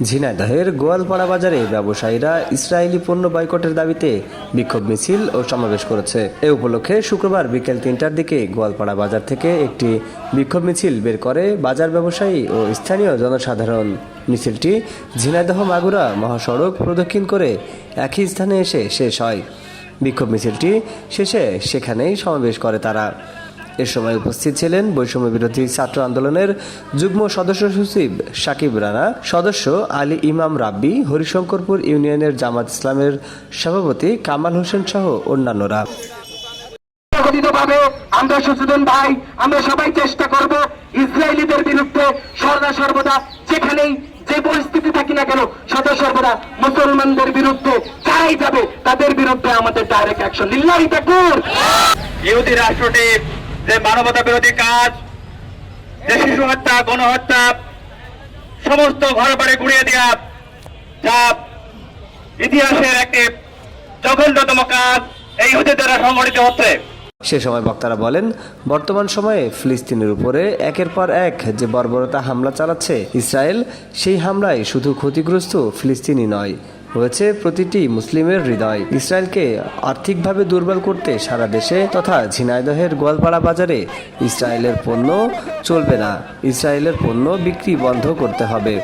ঝিনাইদহের গোয়ালপাড়া বাজারে ব্যবসায়ীরা ইসরায়েলি পণ্য বয়কটের দাবিতে বিক্ষোভ মিছিল ও সমাবেশ করেছে। এ উপলক্ষে শুক্রবার বিকেল ৩টার দিকে গোয়ালপাড়া বাজার থেকে একটি বিক্ষোভ মিছিল বের করে বাজার ব্যবসায়ী ও স্থানীয় জনসাধারণ। মিছিলটি ঝিনাইদহ মাগুরা মহাসড়ক প্রদক্ষিণ করে একই স্থানে এসে শেষ হয়। বিক্ষোভ মিছিলটি শেষে সেখানেই সমাবেশ করে তারা। এ সময় উপস্থিত ছিলেন বৈষম্য বিরোধী ছাত্র আন্দোলনের যুগ্ম সদস্য সচিব সাকিব রানা, সদস্য আলী ইমাম রাব্বি, হরিশঙ্করপুর ইউনিয়নের জামাত ইসলামের সভাপতি কামাল হোসেন সহ অন্যান্যরা। আমরা সচেতন ভাই, আমরা সবাই চেষ্টা করব ইসরায়েলিদের বিরুদ্ধে সদা সর্বদা যেখানেই যে পরিস্থিতি থাকি না কেন সদা সর্বদা মুসলমানদের বিরুদ্ধে যারাই যাবে তাদের বিরুদ্ধে আমাদের ডাইরেক্ট অ্যাকশন। লিল্লাহি তাকবীর। ইহুদি রাষ্ট্রটি যে মানবতা বিরোধী কাজ, যে শিশু হত্যা, গণহত্যা, সমস্ত ঘর বাড়ি গুড়িয়ে দেওয়া, যা ইতিহাসের একটি জঘন্যতম কাজ এই ইহুদি দ্বারা সংগঠিত হচ্ছে। সে সময় বক্তারা বলেন, বর্তমান সময়ে ফিলিস্তিনের উপরে একের পর এক যে বর্বরতা হামলা চালাচ্ছে ইসরায়েল, সেই হামলায় শুধু ক্ষতিগ্রস্ত ফিলিস্তিনি নয়, হয়েছে প্রতিটি মুসলিমের হৃদয়। ইসরায়েলকে আর্থিকভাবে দুর্বল করতে সারা দেশে তথা ঝিনাইদহের গোয়ালপাড়া বাজারে ইসরায়েলের পণ্য চলবে না, ইসরায়েলের পণ্য বিক্রি বন্ধ করতে হবে।